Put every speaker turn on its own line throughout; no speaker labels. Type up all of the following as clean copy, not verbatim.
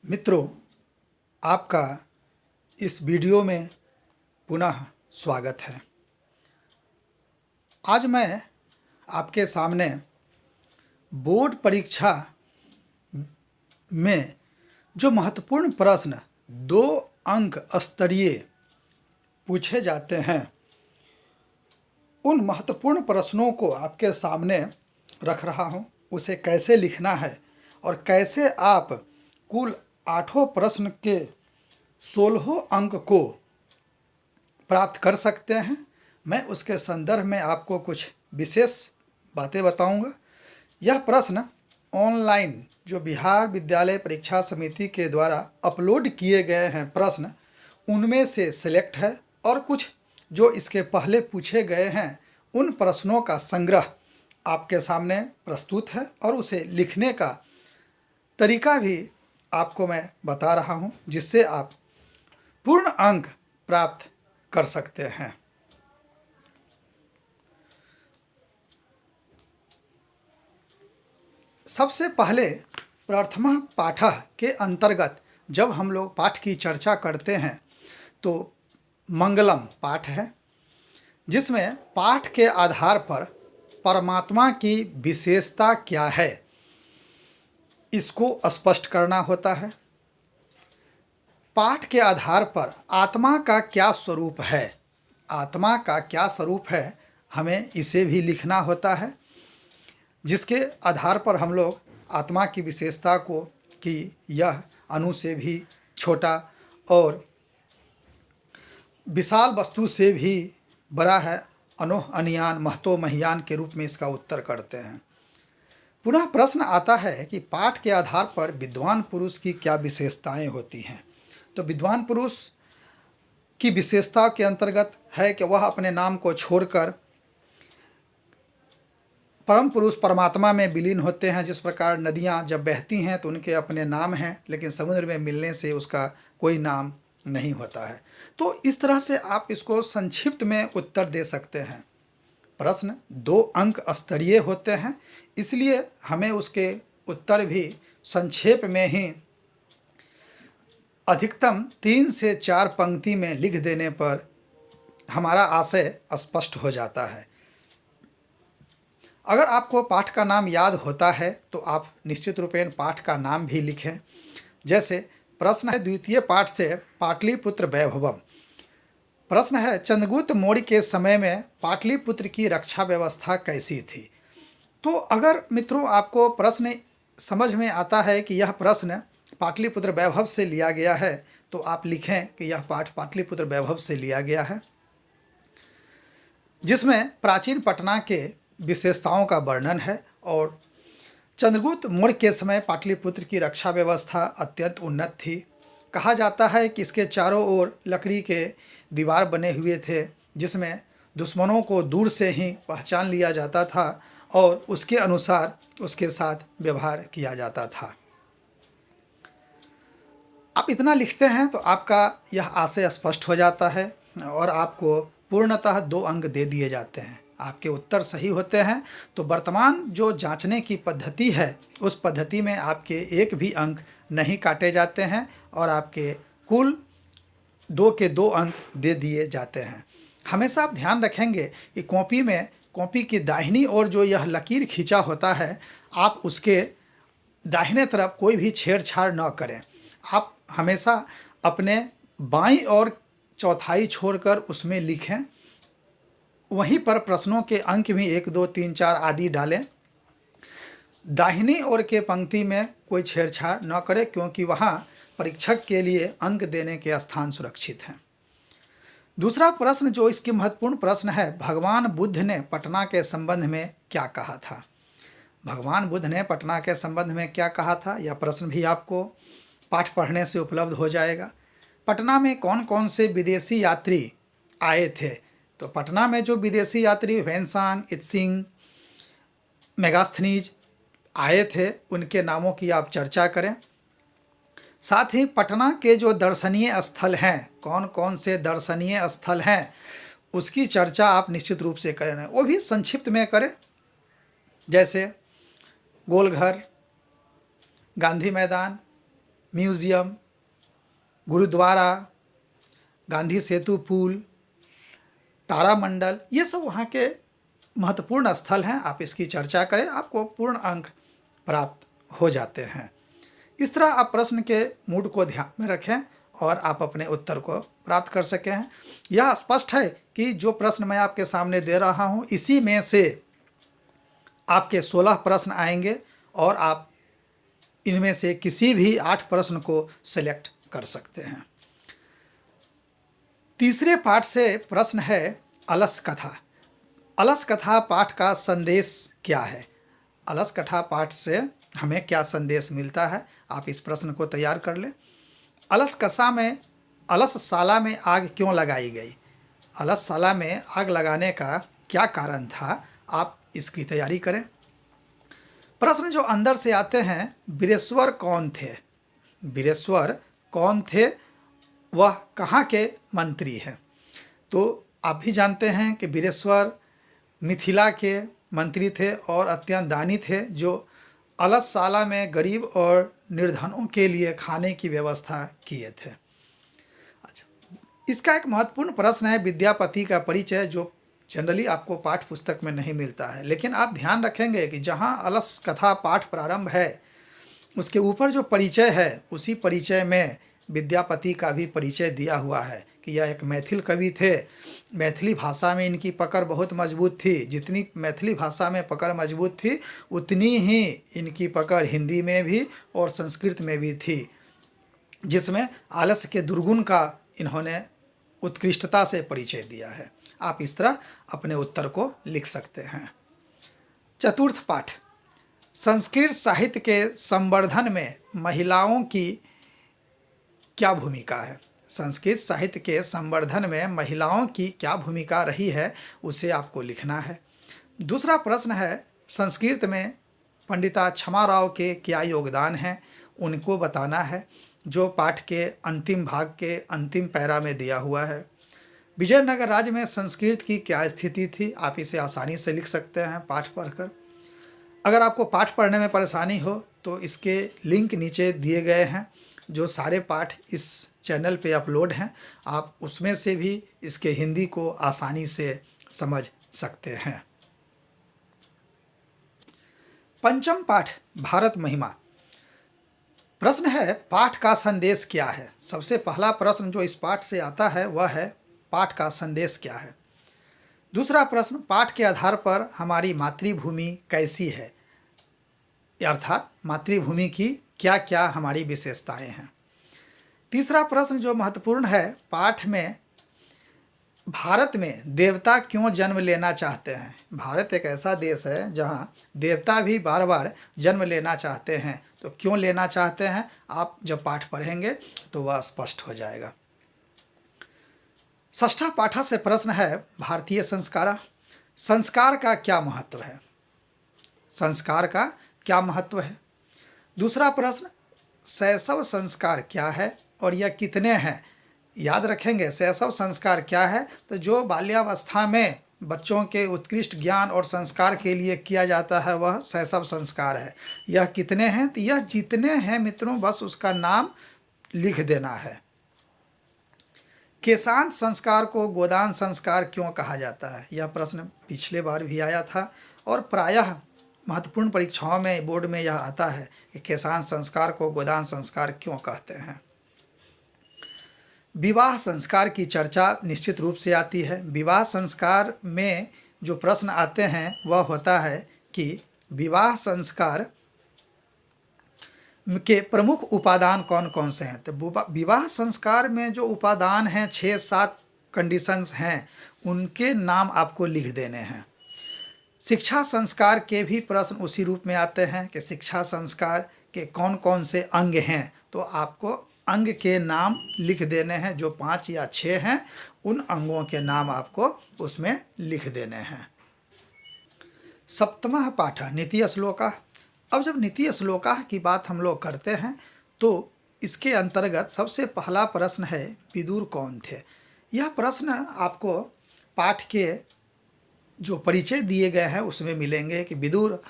मित्रों, आपका इस वीडियो में पुनः स्वागत है। आज मैं आपके सामने बोर्ड परीक्षा में जो महत्वपूर्ण प्रश्न 2 अंक स्तरीय पूछे जाते हैं, उन महत्वपूर्ण प्रश्नों को आपके सामने रख रहा हूं। उसे कैसे लिखना है और कैसे आप कुल 8 प्रश्न के 16 अंक को प्राप्त कर सकते हैं, मैं उसके संदर्भ में आपको कुछ विशेष बातें बताऊंगा। यह प्रश्न ऑनलाइन जो बिहार विद्यालय परीक्षा समिति के द्वारा अपलोड किए गए हैं प्रश्न, उनमें से सिलेक्ट है और कुछ जो इसके पहले पूछे गए हैं उन प्रश्नों का संग्रह आपके सामने प्रस्तुत है और उसे लिखने का तरीका भी आपको मैं बता रहा हूं, जिससे आप पूर्ण अंक प्राप्त कर सकते हैं। सबसे पहले प्रथमा पाठः के अंतर्गत जब हम लोग पाठ की चर्चा करते हैं तो मंगलम पाठ है, जिसमें पाठ के आधार पर परमात्मा की विशेषता क्या है इसको स्पष्ट करना होता है। पाठ के आधार पर आत्मा का क्या स्वरूप है, आत्मा का क्या स्वरूप है, हमें इसे भी लिखना होता है, जिसके आधार पर हम लोग आत्मा की विशेषता को कि यह अणु से भी छोटा और विशाल वस्तु से भी बड़ा है, अनोह अनियान महतो महियान के रूप में इसका उत्तर करते हैं। पुनः प्रश्न आता है कि पाठ के आधार पर विद्वान पुरुष की क्या विशेषताएं होती हैं। तो विद्वान पुरुष की विशेषता के अंतर्गत है कि वह अपने नाम को छोड़कर परम पुरुष परमात्मा में विलीन होते हैं। जिस प्रकार नदियां जब बहती हैं तो उनके अपने नाम हैं, लेकिन समुद्र में मिलने से उसका कोई नाम नहीं होता है। तो इस तरह से आप इसको संक्षिप्त में उत्तर दे सकते हैं। प्रश्न 2 अंक स्तरीय होते हैं, इसलिए हमें उसके उत्तर भी संक्षेप में ही अधिकतम 3 से 4 पंक्ति में लिख देने पर हमारा आशय स्पष्ट हो जाता है। अगर आपको पाठ का नाम याद होता है तो आप निश्चित रूपेण पाठ का नाम भी लिखें। जैसे प्रश्न है द्वितीय पाठ से पाटलिपुत्र वैभवम। प्रश्न है चंद्रगुप्त मौर्य के समय में पाटलिपुत्र की रक्षा व्यवस्था कैसी थी। तो अगर मित्रों आपको प्रश्न समझ में आता है कि यह प्रश्न पाटलिपुत्र वैभव से लिया गया है, तो आप लिखें कि यह पाठ पाटलिपुत्र वैभव से लिया गया है, जिसमें प्राचीन पटना के विशेषताओं का वर्णन है और चंद्रगुप्त मौर्य के समय पाटलिपुत्र की रक्षा व्यवस्था अत्यंत उन्नत थी। कहा जाता है कि इसके चारों ओर लकड़ी के दीवार बने हुए थे, जिसमें दुश्मनों को दूर से ही पहचान लिया जाता था और उसके अनुसार उसके साथ व्यवहार किया जाता था। आप इतना लिखते हैं तो आपका यह आशय स्पष्ट हो जाता है और आपको पूर्णतः 2 अंक दे दिए जाते हैं। आपके उत्तर सही होते हैं तो वर्तमान जो जांचने की पद्धति है, उस पद्धति में आपके एक भी अंक नहीं काटे जाते हैं और आपके कुल 2 के 2 अंक दे दिए जाते हैं। हमेशा आप ध्यान रखेंगे कि कॉपी की दाहिनी ओर जो यह लकीर खींचा होता है, आप उसके दाहिने तरफ कोई भी छेड़छाड़ न करें। आप हमेशा अपने बाईं ओर चौथाई छोड़कर उसमें लिखें। वहीं पर प्रश्नों के अंक भी 1, 2, 3, 4 आदि डालें। दाहिनी ओर के पंक्ति में कोई छेड़छाड़ न करें, क्योंकि वहाँ परीक्षक के लिए अंक देने के स्थान सुरक्षित हैं। दूसरा प्रश्न जो इसकी महत्वपूर्ण प्रश्न है, भगवान बुद्ध ने पटना के संबंध में क्या कहा था। भगवान बुद्ध ने पटना के संबंध में क्या कहा था, यह प्रश्न भी आपको पाठ पढ़ने से उपलब्ध हो जाएगा। पटना में कौन कौन से विदेशी यात्री आए थे। तो पटना में जो विदेशी यात्री वेन्सान, इत्सिंग, मेगास्थनीज आए थे, उनके नामों की आप चर्चा करें। साथ ही पटना के जो दर्शनीय स्थल हैं, कौन कौन से दर्शनीय स्थल हैं, उसकी चर्चा आप निश्चित रूप से करें, वो भी संक्षिप्त में करें। जैसे गोलघर, गांधी मैदान, म्यूज़ियम, गुरुद्वारा, गांधी सेतु पुल, तारामंडल, ये सब वहाँ के महत्वपूर्ण स्थल हैं। आप इसकी चर्चा करें, आपको पूर्ण अंक प्राप्त हो जाते हैं। इस तरह आप प्रश्न के मूड को ध्यान में रखें और आप अपने उत्तर को प्राप्त कर सकें हैं। यह स्पष्ट है कि जो प्रश्न मैं आपके सामने दे रहा हूँ, इसी में से आपके 16 प्रश्न आएंगे और आप इनमें से किसी भी 8 प्रश्न को सिलेक्ट कर सकते हैं। तीसरे पाठ से प्रश्न है अलस कथा। अलस कथा पाठ का संदेश क्या है? अलस कथा पाठ से हमें क्या संदेश मिलता है? आप इस प्रश्न को तैयार कर लें। अलसशाला में आग क्यों लगाई गई? अलसशाला में आग लगाने का क्या कारण था? आप इसकी तैयारी करें। प्रश्न जो अंदर से आते हैं, वीरेश्वर कौन थे? वीरेश्वर कौन थे? वह कहाँ के मंत्री हैं? तो आप भी जानते हैं कि वीरेश्वर मिथिला के मंत्री थे और अत्यंत दानी थे, जो अलसशाला में गरीब और निर्धनों के लिए खाने की व्यवस्था किए थे। अच्छा, इसका एक महत्वपूर्ण प्रश्न है विद्यापति का परिचय, जो जनरली आपको पाठ पुस्तक में नहीं मिलता है। लेकिन आप ध्यान रखेंगे कि जहाँ अलस कथा पाठ प्रारंभ है, उसके ऊपर जो परिचय है, उसी परिचय में विद्यापति का भी परिचय दिया हुआ है कि यह एक मैथिल कवि थे। मैथिली भाषा में इनकी पकड़ बहुत मजबूत थी। जितनी मैथिली भाषा में पकड़ मजबूत थी, उतनी ही इनकी पकड़ हिंदी में भी और संस्कृत में भी थी, जिसमें आलस्य के दुर्गुण का इन्होंने उत्कृष्टता से परिचय दिया है। आप इस तरह अपने उत्तर को लिख सकते हैं। चतुर्थ पाठ, संस्कृत साहित्य के संवर्धन में महिलाओं की क्या भूमिका है? संस्कृत साहित्य के संवर्धन में महिलाओं की क्या भूमिका रही है, उसे आपको लिखना है। दूसरा प्रश्न है, संस्कृत में पंडिता क्षमा राव के क्या योगदान हैं, उनको बताना है, जो पाठ के अंतिम भाग के अंतिम पैरा में दिया हुआ है। विजयनगर राज्य में संस्कृत की क्या स्थिति थी? आप इसे आसानी से लिख सकते हैं पाठ पढ़कर। अगर आपको पाठ पढ़ने में परेशानी हो तो इसके लिंक नीचे दिए गए हैं, जो सारे पाठ इस चैनल पे अपलोड हैं। आप उसमें से भी इसके हिंदी को आसानी से समझ सकते हैं। पंचम पाठ, भारत महिमा। प्रश्न है, पाठ का संदेश क्या है? सबसे पहला प्रश्न जो इस पाठ से आता है वह है, पाठ का संदेश क्या है? दूसरा प्रश्न, पाठ के आधार पर हमारी मातृभूमि कैसी है, अर्थात मातृभूमि की क्या क्या हमारी विशेषताएं हैं। तीसरा प्रश्न जो महत्वपूर्ण है, पाठ में भारत में देवता क्यों जन्म लेना चाहते हैं? भारत एक ऐसा देश है जहां देवता भी बार बार जन्म लेना चाहते हैं, तो क्यों लेना चाहते हैं? आप जब पाठ पढ़ेंगे तो वह स्पष्ट हो जाएगा। षष्ठा पाठा से प्रश्न है, भारतीय संस्कार। संस्कार का क्या महत्व है? संस्कार का क्या महत्व है? दूसरा प्रश्न, शैशव संस्कार क्या है और यह कितने हैं? याद रखेंगे, शैशव संस्कार क्या है? तो जो बाल्यावस्था में बच्चों के उत्कृष्ट ज्ञान और संस्कार के लिए किया जाता है, वह शैशव संस्कार है। यह कितने हैं? तो यह जितने हैं मित्रों, बस उसका नाम लिख देना है। केशांत संस्कार को गोदान संस्कार क्यों कहा जाता है? यह प्रश्न पिछले बार भी आया था और प्रायः महत्वपूर्ण परीक्षाओं में, बोर्ड में यह आता है कि केशांत संस्कार को गोदान संस्कार क्यों कहते हैं। विवाह संस्कार की चर्चा निश्चित रूप से आती है। विवाह संस्कार में जो प्रश्न आते हैं वह होता है कि विवाह संस्कार के प्रमुख उपादान कौन कौन से हैं। तो विवाह संस्कार में जो उपादान हैं, 6-7 कंडीशंस हैं, उनके नाम आपको लिख देने हैं। शिक्षा संस्कार के भी प्रश्न उसी रूप में आते हैं कि शिक्षा संस्कार के कौन कौन से अंग हैं, तो आपको अंग के नाम लिख देने हैं। जो 5 या 6 हैं, उन अंगों के नाम आपको उसमें लिख देने हैं। सप्तमः पाठ, नीति श्लोका। अब जब नीति श्लोका की बात हम लोग करते हैं तो इसके अंतर्गत सबसे पहला प्रश्न है, विदुर कौन थे? यह प्रश्न आपको पाठ के जो परिचय दिए गए हैं उसमें मिलेंगे कि विदुर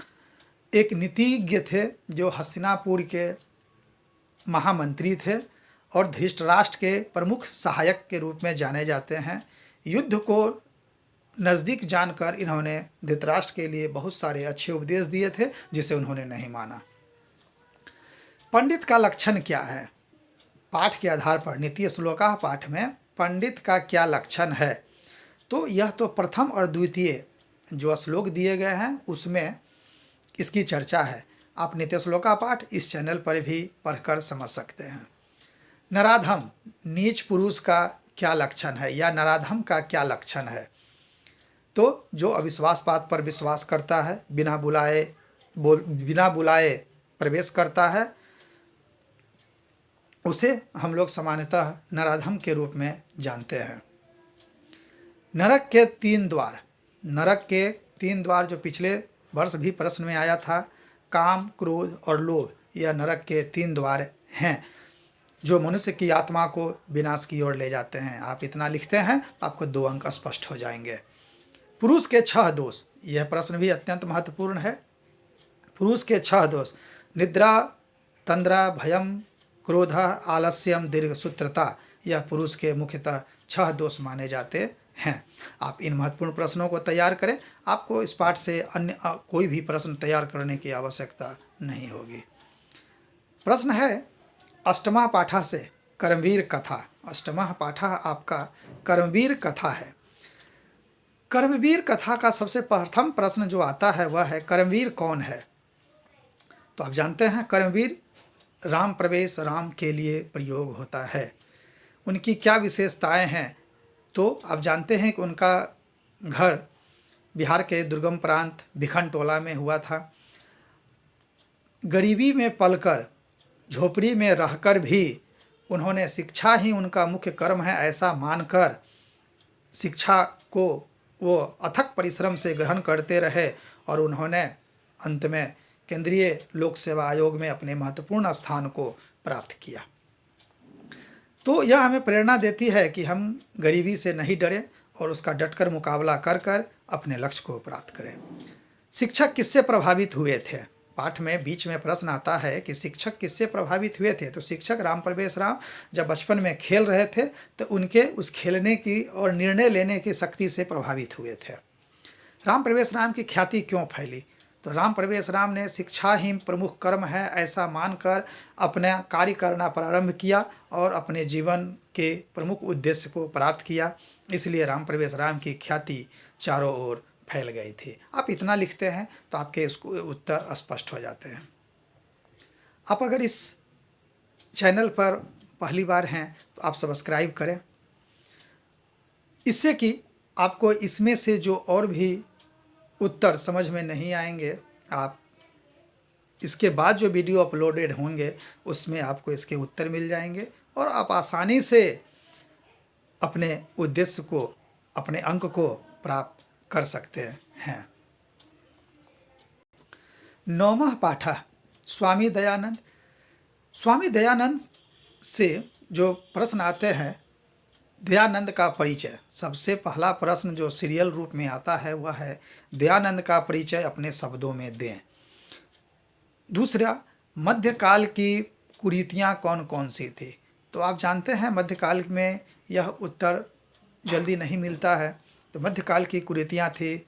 एक नीतिज्ञ थे, जो हस्तिनापुर के महामंत्री थे और धृतराष्ट्र के प्रमुख सहायक के रूप में जाने जाते हैं। युद्ध को नज़दीक जानकर इन्होंने धृतराष्ट्र के लिए बहुत सारे अच्छे उपदेश दिए थे, जिसे उन्होंने नहीं माना। पंडित का लक्षण क्या है? पाठ के आधार पर नीति श्लोका पाठ में पंडित का क्या लक्षण है, तो यह तो प्रथम और द्वितीय जो श्लोक दिए गए हैं उसमें इसकी चर्चा है। आप नित्य श्लोका पाठ इस चैनल पर भी पढ़कर समझ सकते हैं। नराधम नीच पुरुष का क्या लक्षण है या नराधम का क्या लक्षण है? तो जो अविश्वास बात पर विश्वास करता है, बिना बुलाए प्रवेश करता है, उसे हम लोग सामान्यतः नराधम के रूप में जानते हैं। नरक के 3 द्वार, नरक के 3 द्वार जो पिछले वर्ष भी प्रश्न में आया था, काम, क्रोध और लोभ, यह नरक के 3 द्वार हैं जो मनुष्य की आत्मा को विनाश की ओर ले जाते हैं। आप इतना लिखते हैं तो आपको 2 अंक स्पष्ट हो जाएंगे। पुरुष के 6 दोष, यह प्रश्न भी अत्यंत महत्वपूर्ण है। पुरुष के 6 दोष, निद्रा, तंद्रा, भयम, क्रोध, आलस्यम, दीर्घसूत्रता, यह पुरुष के मुख्यतः 6 दोष माने जाते हैं। आप इन महत्वपूर्ण प्रश्नों को तैयार करें, आपको इस पाठ से अन्य कोई भी प्रश्न तैयार करने की आवश्यकता नहीं होगी। प्रश्न है अष्टमा पाठा से कर्मवीर कथा। अष्टमा पाठा आपका कर्मवीर कथा है। कर्मवीर कथा का सबसे प्रथम प्रश्न जो आता है वह है कर्मवीर कौन है? तो आप जानते हैं कर्मवीर राम प्रवेश राम के लिए प्रयोग होता है। उनकी क्या विशेषताएं हैं? तो आप जानते हैं कि उनका घर बिहार के दुर्गम प्रांत भिखनटोला में हुआ था। गरीबी में पलकर, झोपड़ी में रहकर भी उन्होंने शिक्षा ही उनका मुख्य कर्म है ऐसा मानकर शिक्षा को वो अथक परिश्रम से ग्रहण करते रहे और उन्होंने अंत में केंद्रीय लोक सेवा आयोग में अपने महत्वपूर्ण स्थान को प्राप्त किया। तो यह हमें प्रेरणा देती है कि हम गरीबी से नहीं डरें और उसका डटकर मुकाबला कर कर अपने लक्ष्य को प्राप्त करें। शिक्षक किससे प्रभावित हुए थे? पाठ में बीच में प्रश्न आता है कि शिक्षक किससे प्रभावित हुए थे? तो शिक्षक राम प्रवेश राम जब बचपन में खेल रहे थे तो उनके उस खेलने की और निर्णय लेने की शक्ति से प्रभावित हुए थे। राम प्रवेश राम की ख्याति क्यों फैली? तो राम प्रवेश राम ने शिक्षा ही प्रमुख कर्म है ऐसा मानकर अपना कार्य करना प्रारंभ किया और अपने जीवन के प्रमुख उद्देश्य को प्राप्त किया। इसलिए राम प्रवेश राम की ख्याति चारों ओर फैल गई थी। आप इतना लिखते हैं तो आपके इसको उत्तर स्पष्ट हो जाते हैं। आप अगर इस चैनल पर पहली बार हैं तो आप सब्सक्राइब करें, इससे कि आपको इसमें से जो और भी उत्तर समझ में नहीं आएंगे, आप इसके बाद जो वीडियो अपलोडेड होंगे उसमें आपको इसके उत्तर मिल जाएंगे और आप आसानी से अपने उद्देश्य को, अपने अंक को प्राप्त कर सकते हैं। 9वां पाठा स्वामी दयानंद। स्वामी दयानंद से जो प्रश्न आते हैं, दयानंद का परिचय। सबसे पहला प्रश्न जो सीरियल रूप में आता है वह है दयानंद का परिचय अपने शब्दों में दें। दूसरा, मध्यकाल की कुरीतियाँ कौन कौन सी थी? तो आप जानते हैं मध्यकाल में यह उत्तर जल्दी नहीं मिलता है। तो मध्यकाल की कुरीतियाँ थी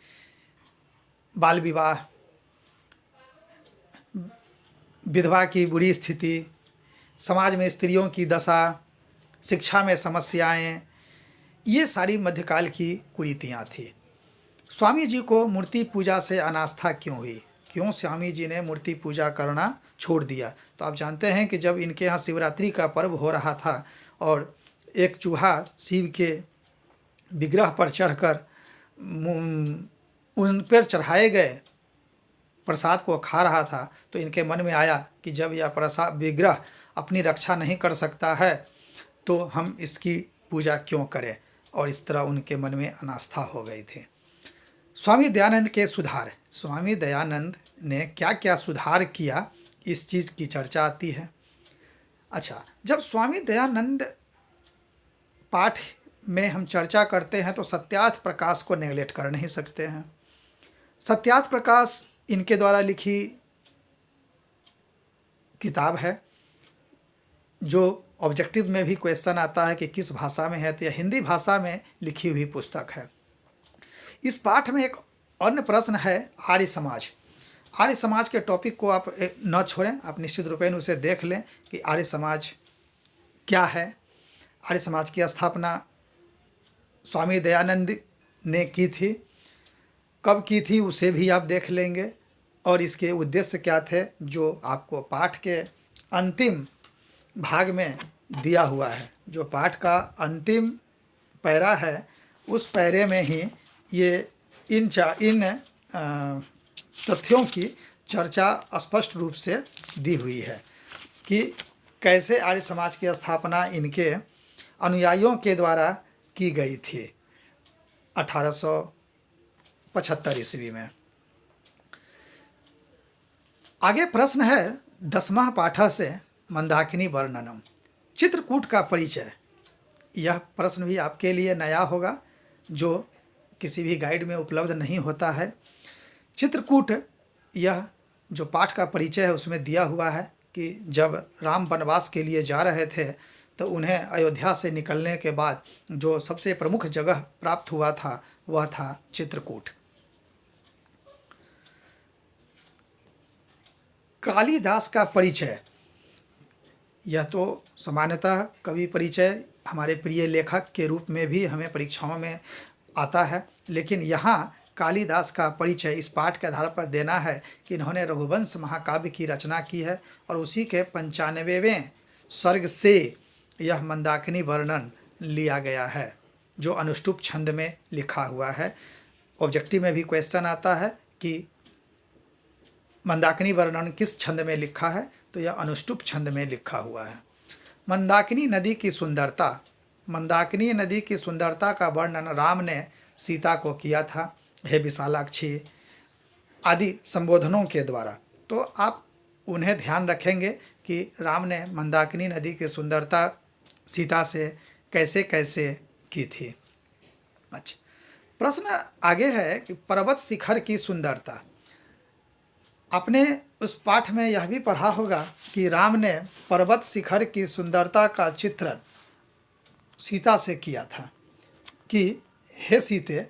बाल विवाह, विधवा की बुरी स्थिति, समाज में स्त्रियों की दशा, शिक्षा में समस्याएं, ये सारी मध्यकाल की कुरीतियाँ थी। स्वामी जी को मूर्ति पूजा से अनास्था क्यों हुई? क्यों स्वामी जी ने मूर्ति पूजा करना छोड़ दिया? तो आप जानते हैं कि जब इनके यहाँ शिवरात्रि का पर्व हो रहा था और एक चूहा शिव के विग्रह पर चढ़कर उन पर चढ़ाए गए प्रसाद को खा रहा था, तो इनके मन में आया कि जब यह प्रसाद विग्रह अपनी रक्षा नहीं कर सकता है तो हम इसकी पूजा क्यों करें, और इस तरह उनके मन में अनास्था हो गई थी। स्वामी दयानंद के सुधार। स्वामी दयानंद ने क्या क्या सुधार किया, इस चीज़ की चर्चा आती है। अच्छा, जब स्वामी दयानंद पाठ में हम चर्चा करते हैं तो सत्यार्थ प्रकाश को नेगलेक्ट कर नहीं सकते हैं। सत्यार्थ प्रकाश इनके द्वारा लिखी किताब है। जो ऑब्जेक्टिव में भी क्वेश्चन आता है कि किस भाषा में है, तो यह हिंदी भाषा में लिखी हुई पुस्तक है। इस पाठ में एक अन्य प्रश्न है आर्य समाज। आर्य समाज के टॉपिक को आप न छोड़ें, आप निश्चित रूपेण उसे देख लें कि आर्य समाज क्या है। आर्य समाज की स्थापना स्वामी दयानंद ने की थी, कब की थी उसे भी आप देख लेंगे, और इसके उद्देश्य क्या थे जो आपको पाठ के अंतिम भाग में दिया हुआ है। जो पाठ का अंतिम पैरा है उस पैरे में ही ये इन तथ्यों की चर्चा स्पष्ट रूप से दी हुई है कि कैसे आर्य समाज की स्थापना इनके अनुयायियों के द्वारा की गई थी 1875 ईस्वी में। आगे प्रश्न है 10वां पाठ से मंदाकिनी वर्णनम, चित्रकूट का परिचय। यह प्रश्न भी आपके लिए नया होगा, जो किसी भी गाइड में उपलब्ध नहीं होता है। चित्रकूट, यह जो पाठ का परिचय है उसमें दिया हुआ है कि जब राम वनवास के लिए जा रहे थे तो उन्हें अयोध्या से निकलने के बाद जो सबसे प्रमुख जगह प्राप्त हुआ था वह था चित्रकूट। कालिदास का परिचय, यह तो सामान्यतः कवि परिचय हमारे प्रिय लेखक के रूप में भी हमें परीक्षाओं में आता है, लेकिन यहाँ कालिदास का परिचय इस पाठ के आधार पर देना है कि इन्होंने रघुवंश महाकाव्य की रचना की है और उसी के 95वें सर्ग से यह मंदाकिनी वर्णन लिया गया है जो अनुष्टुप छंद में लिखा हुआ है। ऑब्जेक्टिव में भी क्वेश्चन आता है कि मंदाकिनी वर्णन किस छंद में लिखा है, तो यह अनुष्टुप छंद में लिखा हुआ है। मंदाकिनी नदी की सुंदरता, मंदाकिनी नदी की सुंदरता का वर्णन राम ने सीता को किया था, हे विशालाक्षी आदि संबोधनों के द्वारा। तो आप उन्हें ध्यान रखेंगे कि राम ने मंदाकिनी नदी की सुंदरता सीता से कैसे कैसे की थी। अच्छा, प्रश्न आगे है कि पर्वत शिखर की सुंदरता। आपने उस पाठ में यह भी पढ़ा होगा कि राम ने पर्वत शिखर की सुंदरता का चित्रण सीता से किया था कि हे सीते,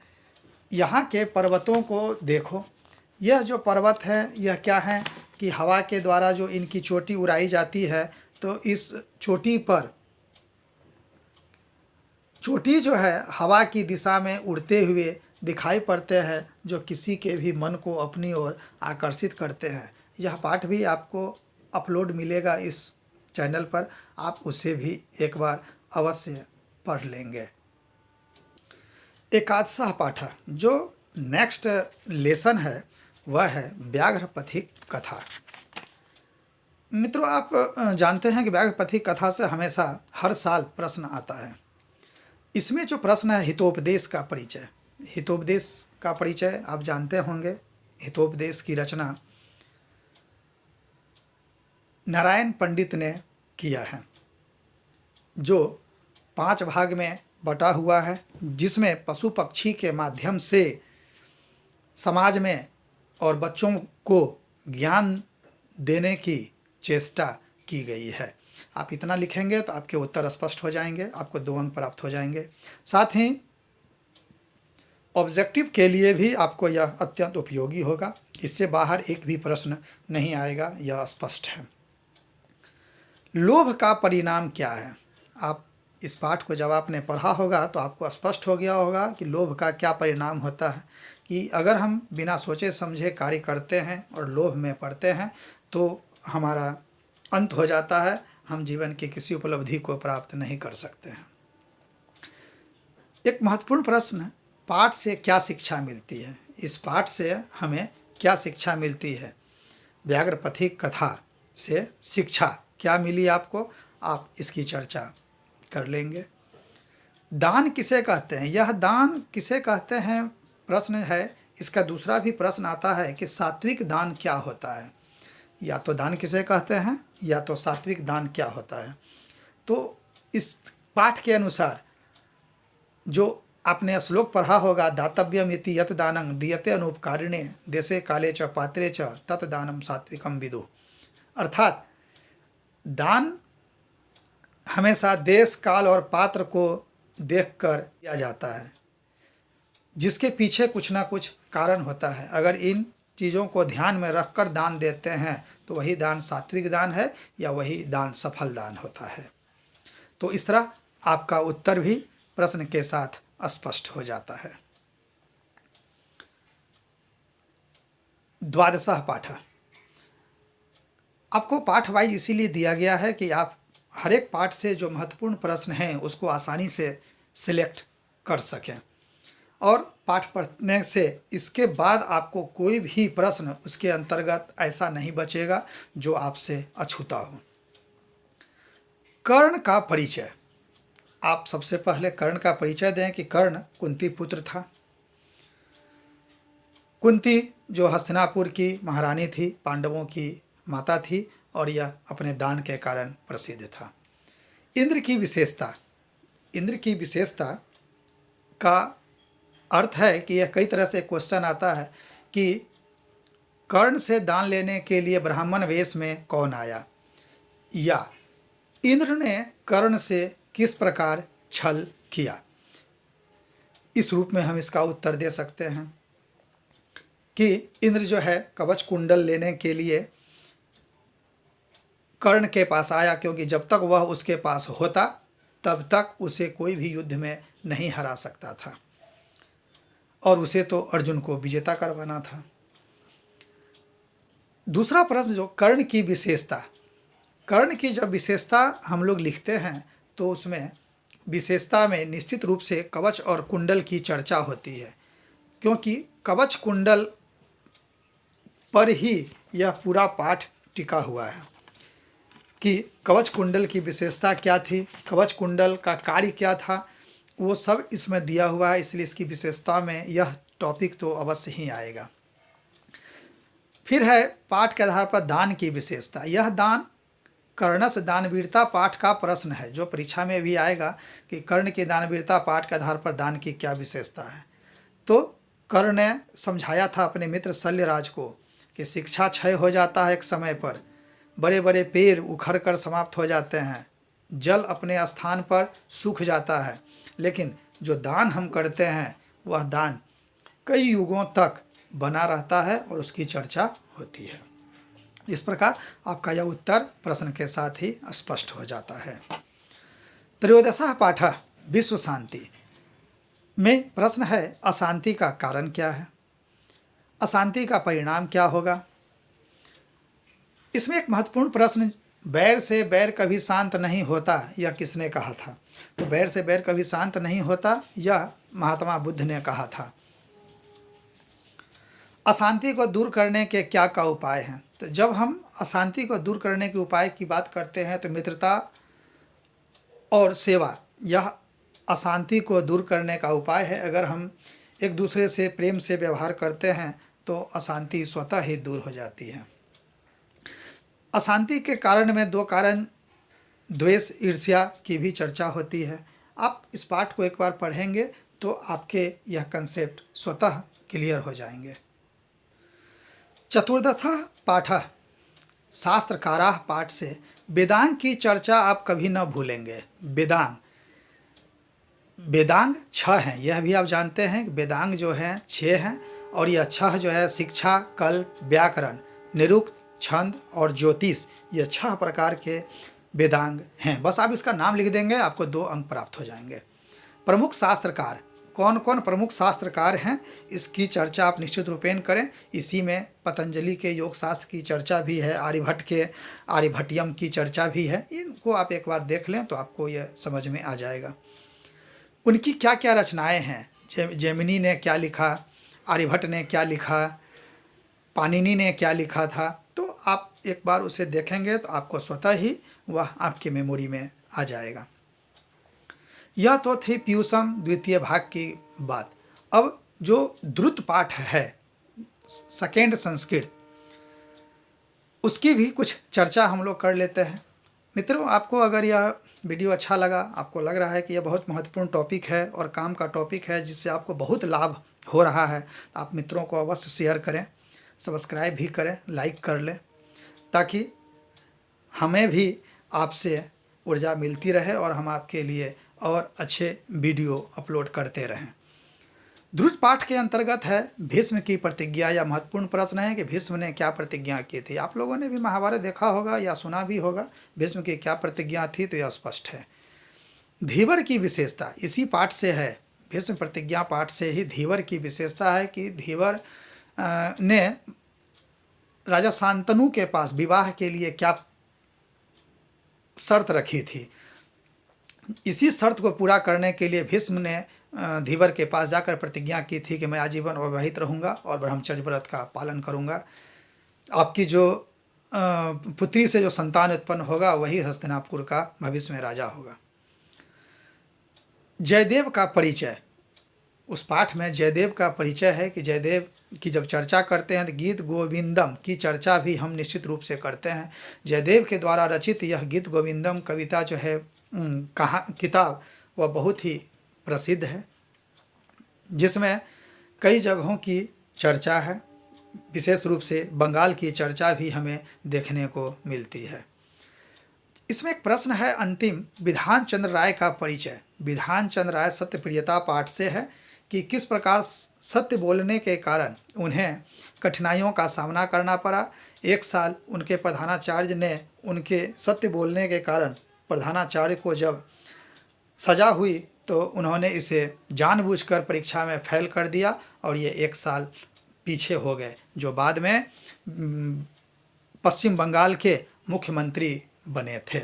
यहाँ के पर्वतों को देखो। यह जो पर्वत है यह क्या है कि हवा के द्वारा जो इनकी चोटी उड़ाई जाती है, तो इस चोटी पर, चोटी जो है हवा की दिशा में उड़ते हुए दिखाई पड़ते हैं, जो किसी के भी मन को अपनी ओर आकर्षित करते हैं। यह पाठ भी आपको अपलोड मिलेगा इस चैनल पर, आप उसे भी एक बार अवश्य पढ़ लेंगे। एकादशः पाठ, जो नेक्स्ट लेसन है वह है व्याघ्र पथिक कथा। मित्रों, आप जानते हैं कि व्याघ्र पथिक कथा से हमेशा हर साल प्रश्न आता है। इसमें जो प्रश्न है हितोपदेश का परिचय। हितोपदेश का परिचय आप जानते होंगे। हितोपदेश की रचना नारायण पंडित ने किया है, जो 5 भाग में बटा हुआ है, जिसमें पशु पक्षी के माध्यम से समाज में और बच्चों को ज्ञान देने की चेष्टा की गई है। आप इतना लिखेंगे तो आपके उत्तर स्पष्ट हो जाएंगे, आपको 2 अंक प्राप्त हो जाएंगे। साथ ही ऑब्जेक्टिव के लिए भी आपको यह अत्यंत उपयोगी होगा। इससे बाहर एक भी प्रश्न नहीं आएगा, यह स्पष्ट है। लोभ का परिणाम क्या है? आप इस पाठ को जब आपने पढ़ा होगा तो आपको स्पष्ट हो गया होगा कि लोभ का क्या परिणाम होता है, कि अगर हम बिना सोचे समझे कार्य करते हैं और लोभ में पड़ते हैं तो हमारा अंत हो जाता है, हम जीवन की किसी उपलब्धि को प्राप्त नहीं कर सकते हैं। एक महत्वपूर्ण प्रश्न, पाठ से क्या शिक्षा मिलती है? इस पाठ से हमें क्या शिक्षा मिलती है? व्याघ्र पथिक कथा से शिक्षा क्या मिली आपको, आप इसकी चर्चा कर लेंगे। दान किसे कहते हैं? यह दान किसे कहते हैं प्रश्न है। इसका दूसरा भी प्रश्न आता है कि सात्विक दान क्या होता है? या तो दान किसे कहते हैं या तो सात्विक दान क्या होता है। तो इस पाठ के अनुसार जो आपने श्लोक पढ़ा होगा, दातव्यम इति यत दानं दीयते अनुपकारिणे देशे काले च पात्रे च तत् दानम सात्विकम विदु। अर्थात दान हमेशा देश, काल और पात्र को देखकर किया जाता है, जिसके पीछे कुछ ना कुछ कारण होता है। अगर इन चीज़ों को ध्यान में रखकर दान देते हैं तो वही दान सात्विक दान है या वही दान सफल दान होता है। तो इस तरह आपका उत्तर भी प्रश्न के साथ स्पष्ट हो जाता है। द्वादशः पाठः। आपको पाठ वाइज इसीलिए दिया गया है कि आप हर एक पाठ से जो महत्वपूर्ण प्रश्न हैं उसको आसानी से सिलेक्ट कर सकें, और पाठ पढ़ने से इसके बाद आपको कोई भी प्रश्न उसके अंतर्गत ऐसा नहीं बचेगा जो आपसे अछूता हो। कर्ण का परिचय। आप सबसे पहले कर्ण का परिचय दें कि कर्ण कुंती पुत्र था। कुंती जो हस्तिनापुर की महारानी थी, पांडवों की माता थी, और यह अपने दान के कारण प्रसिद्ध था। इंद्र की विशेषता। इंद्र की विशेषता का अर्थ है कि यह कई तरह से क्वेश्चन आता है कि कर्ण से दान लेने के लिए ब्राह्मण वेश में कौन आया, या इंद्र ने कर्ण से किस प्रकार छल किया। इस रूप में हम इसका उत्तर दे सकते हैं कि इंद्र जो है कवच कुंडल लेने के लिए कर्ण के पास आया, क्योंकि जब तक वह उसके पास होता तब तक उसे कोई भी युद्ध में नहीं हरा सकता था, और उसे तो अर्जुन को विजेता करवाना था। दूसरा प्रश्न जो कर्ण की विशेषता। कर्ण की जब विशेषता हम लोग लिखते हैं तो उसमें विशेषता में निश्चित रूप से कवच और कुंडल की चर्चा होती है, क्योंकि कवच कुंडल पर ही यह पूरा पाठ टिका हुआ है कि कवच कुंडल की विशेषता क्या थी, कवच कुंडल का कार्य क्या था, वो सब इसमें दिया हुआ है। इसलिए इसकी विशेषता में यह टॉपिक तो अवश्य ही आएगा। फिर है पाठ के आधार पर दान की विशेषता। यह दान कर्णस दानवीरता पाठ का प्रश्न है, जो परीक्षा में भी आएगा कि कर्ण की दानवीरता पाठ के आधार पर दान की क्या विशेषता है। तो कर्ण ने समझाया था अपने मित्र शल्यराज को कि शिक्षा क्षय हो जाता है एक समय पर, बड़े बड़े पेड़ उखड़ कर समाप्त हो जाते हैं, जल अपने स्थान पर सूख जाता है, लेकिन जो दान हम करते हैं वह दान कई युगों तक बना रहता है और उसकी चर्चा होती है। इस प्रकार आपका यह उत्तर प्रश्न के साथ ही स्पष्ट हो जाता है। त्रयोदशः पाठः विश्व शांति में प्रश्न है अशांति का कारण क्या है, अशांति का परिणाम क्या होगा। इसमें एक महत्वपूर्ण प्रश्न, बैर से बैर कभी शांत नहीं होता, यह किसने कहा था। तो बैर से बैर कभी शांत नहीं होता, यह महात्मा बुद्ध ने कहा था। अशांति को दूर करने के क्या क्या उपाय हैं। तो जब हम अशांति को दूर करने के उपाय की बात करते हैं तो मित्रता और सेवा यह अशांति को दूर करने का उपाय है। अगर हम एक दूसरे से प्रेम से व्यवहार करते हैं तो अशांति स्वतः ही दूर हो जाती है। अशांति के कारण में दो कारण, द्वेष, ईर्ष्या की भी चर्चा होती है। आप इस पाठ को एक बार पढ़ेंगे तो आपके यह कंसेप्ट स्वतः क्लियर हो जाएंगे। चतुर्दशः पाठः शास्त्रकाराः पाठ से वेदांग की चर्चा आप कभी न भूलेंगे। वेदांग 6 हैं, यह भी आप जानते हैं। वेदांग जो हैं 6 हैं, और यह 6 जो है शिक्षा, कल्प, व्याकरण, निरुक्त, छंद और ज्योतिष, ये 6 प्रकार के वेदांग हैं। बस आप इसका नाम लिख देंगे, आपको 2 अंक प्राप्त हो जाएंगे। प्रमुख शास्त्रकार, कौन कौन प्रमुख शास्त्रकार हैं, इसकी चर्चा आप निश्चित रूपेण करें। इसी में पतंजलि के योग शास्त्र की चर्चा भी है, आर्यभट्ट के आर्यभट्टियम की चर्चा भी है। इनको आप एक बार देख लें तो आपको यह समझ में आ जाएगा। उनकी क्या क्या रचनाएं हैं, जैमिनी ने क्या लिखा, आर्यभट्ट ने क्या लिखा, पाणिनि ने क्या लिखा था, तो आप एक बार उसे देखेंगे तो आपको स्वतः ही वह आपके मेमोरी में आ जाएगा। यह तो थी पीयूषम द्वितीय भाग की बात। अब जो द्रुत पाठ है सेकेंड संस्कृत, उसकी भी कुछ चर्चा हम लोग कर लेते हैं। मित्रों, आपको अगर यह वीडियो अच्छा लगा, आपको लग रहा है कि यह बहुत महत्वपूर्ण टॉपिक है और काम का टॉपिक है जिससे आपको बहुत लाभ हो रहा है, तो आप मित्रों को अवश्य शेयर करें, सब्सक्राइब भी करें, लाइक कर लें, ताकि हमें भी आपसे ऊर्जा मिलती रहे और हम आपके लिए और अच्छे वीडियो अपलोड करते रहें। ध्रुव पाठ के अंतर्गत है भीष्म की प्रतिज्ञा। या महत्वपूर्ण प्रश्न है कि भीष्म ने क्या प्रतिज्ञा की थी। आप लोगों ने भी महाभारत देखा होगा या सुना भी होगा, भीष्म की क्या प्रतिज्ञा थी, तो यह स्पष्ट है। धीवर की विशेषता इसी पाठ से है, भीष्म प्रतिज्ञा पाठ से ही धीवर की विशेषता है कि धीवर ने राजा शांतनु के पास विवाह के लिए क्या शर्त रखी थी। इसी शर्त को पूरा करने के लिए भीष्म ने धीवर के पास जाकर प्रतिज्ञा की थी कि मैं आजीवन अविवाहित रहूँगा और ब्रह्मचर्य व्रत का पालन करूँगा। आपकी जो पुत्री से जो संतान उत्पन्न होगा वही हस्तिनापुर का भविष्य में राजा होगा। जयदेव का परिचय, उस पाठ में जयदेव का परिचय है कि जयदेव की जब चर्चा करते हैं तो गीत गोविंदम की चर्चा भी हम निश्चित रूप से करते हैं। जयदेव के द्वारा रचित यह गीत गोविंदम कविता जो है किताब वह बहुत ही प्रसिद्ध है, जिसमें कई जगहों की चर्चा है, विशेष रूप से बंगाल की चर्चा भी हमें देखने को मिलती है। इसमें एक प्रश्न है अंतिम, विधान चंद्र राय का परिचय। विधान चंद्र राय सत्यप्रियता पाठ से है कि किस प्रकार सत्य बोलने के कारण उन्हें कठिनाइयों का सामना करना पड़ा। एक साल उनके प्रधानाचार्य ने उनके सत्य बोलने के कारण प्रधानाचार्य को जब सजा हुई तो उन्होंने इसे जानबूझकर परीक्षा में फेल कर दिया और ये एक साल पीछे हो गए, जो बाद में पश्चिम बंगाल के मुख्यमंत्री बने थे।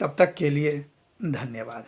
तब तक के लिए धन्यवाद।